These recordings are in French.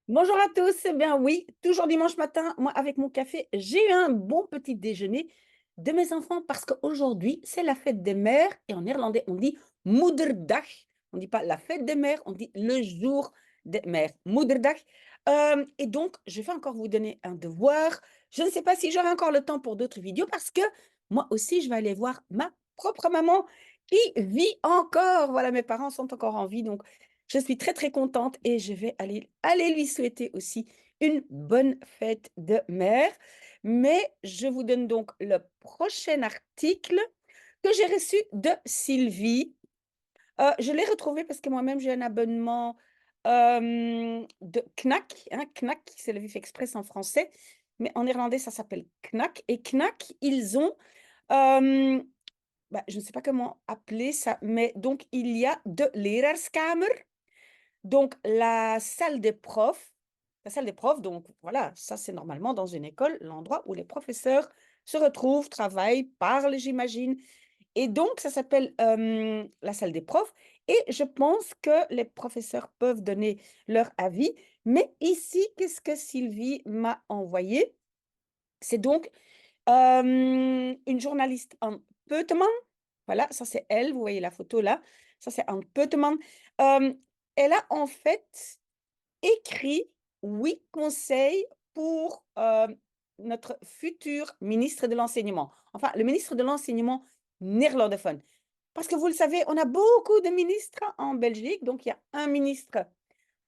Bonjour à tous, eh bien oui, toujours dimanche matin, moi avec mon café, j'ai eu un bon petit déjeuner de mes enfants parce qu'aujourd'hui c'est la fête des mères et en néerlandais on dit Moederdag. On ne dit pas la fête des mères, on dit le jour des mères, Moederdag. Et donc je vais encore vous donner un devoir. Je ne sais pas si j'aurai encore le temps pour d'autres vidéos parce que moi aussi je vais aller voir ma propre maman qui vit encore. Voilà, mes parents sont encore en vie, donc je suis très, très contente et je vais aller lui souhaiter aussi une bonne fête de mère. Mais je vous donne donc le prochain article que j'ai reçu de Sylvie. Je l'ai retrouvé parce que moi-même, j'ai un abonnement de Knack. Hein, Knack, c'est le Vif Express en français, mais en néerlandais, ça s'appelle Knack. Et Knack, ils ont, euh, je ne sais pas comment appeler ça, mais donc il y a de leraarskamer. Donc, la salle des profs, donc voilà, ça c'est normalement dans une école, l'endroit où les professeurs se retrouvent, travaillent, parlent, j'imagine. Et donc, ça s'appelle la salle des profs. Et je pense que les professeurs peuvent donner leur avis. Mais ici, qu'est-ce que Sylvie m'a envoyé? C'est donc une journaliste en Peutemann. Voilà, ça c'est elle, vous voyez la photo là. Ça c'est en Peutemann. Euh, Elle a en fait écrit 8 conseils pour notre futur ministre de l'Enseignement. Enfin, le ministre de l'Enseignement néerlandophone. Parce que vous le savez, on a beaucoup de ministres en Belgique. Donc, il y a un ministre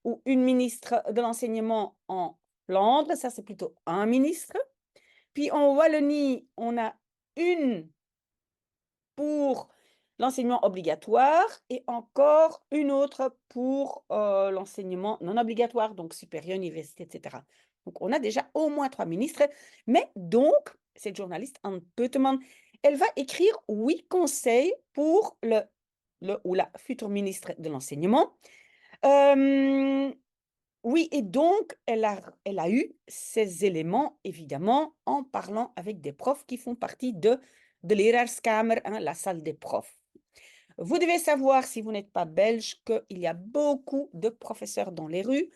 ou une ministre de l'Enseignement en Flandre. Ça, c'est plutôt un ministre. Puis en Wallonie, on a une pour l'enseignement obligatoire et encore une autre pour l'enseignement non obligatoire, donc supérieur, université, etc. Donc, on a déjà au moins 3 ministres. Mais donc, cette journaliste, Anne Peutemann, elle va écrire 8 conseils pour le ou la future ministre de l'enseignement. Euh, oui, et donc, elle a eu ces éléments, évidemment, en parlant avec des profs qui font partie de leraarskamer, hein, la salle des profs. Vous devez savoir, si vous n'êtes pas belge, qu'il y a beaucoup de professeurs dans les rues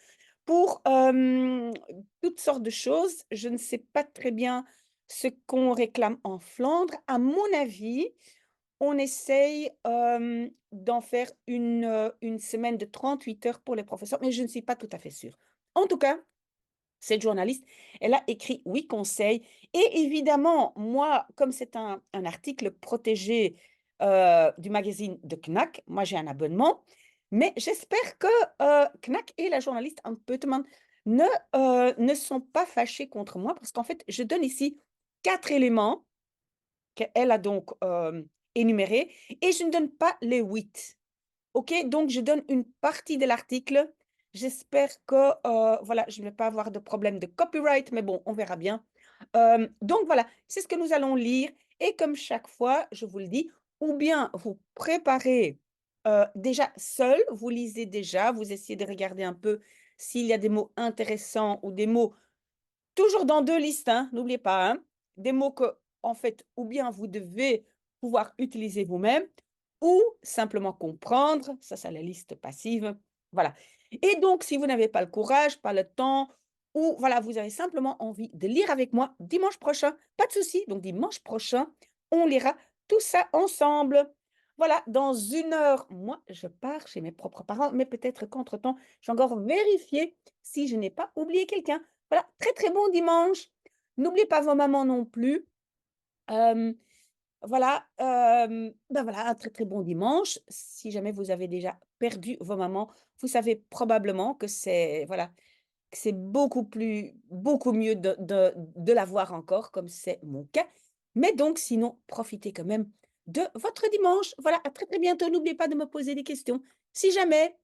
pour toutes sortes de choses. Je ne sais pas très bien ce qu'on réclame en Flandre. À mon avis, on essaye d'en faire une semaine de 38 heures pour les professeurs, mais je ne suis pas tout à fait sûre. En tout cas, cette journaliste, elle a écrit 8 conseils. Et évidemment, moi, comme c'est un article protégé du magazine de Knack, moi j'ai un abonnement, mais j'espère que Knack et la journaliste Anne Peutemann ne sont pas fâchés contre moi, parce qu'en fait, je donne ici 4 éléments qu'elle a donc énumérés, et je ne donne pas les 8. OK, donc je donne une partie de l'article. J'espère que voilà, je ne vais pas avoir de problème de copyright, mais bon, on verra bien. Donc voilà, c'est ce que nous allons lire. Et comme chaque fois, je vous le dis, ou bien vous préparez déjà seul, vous lisez déjà, vous essayez de regarder un peu s'il y a des mots intéressants ou des mots toujours dans 2 listes, hein, n'oubliez pas, hein, des mots que, en fait, ou bien vous devez pouvoir utiliser vous-même, ou simplement comprendre, ça c'est la liste passive, voilà. Et donc, si vous n'avez pas le courage, pas le temps, ou voilà, vous avez simplement envie de lire avec moi dimanche prochain, pas de souci, donc dimanche prochain, on lira tout ça ensemble. Voilà, dans 1 heure, moi, je pars chez mes propres parents, mais peut-être qu'entre-temps, j'ai encore vérifié si je n'ai pas oublié quelqu'un. Voilà, très très bon dimanche. N'oubliez pas vos mamans non plus. Euh, voilà, ben voilà, un très très bon dimanche. Si jamais vous avez déjà perdu vos mamans, vous savez probablement que c'est voilà, que c'est beaucoup mieux de la voir encore, comme c'est mon cas. Mais donc, sinon, profitez quand même de votre dimanche. Voilà, à très très bientôt. N'oubliez pas de me poser des questions. Si jamais.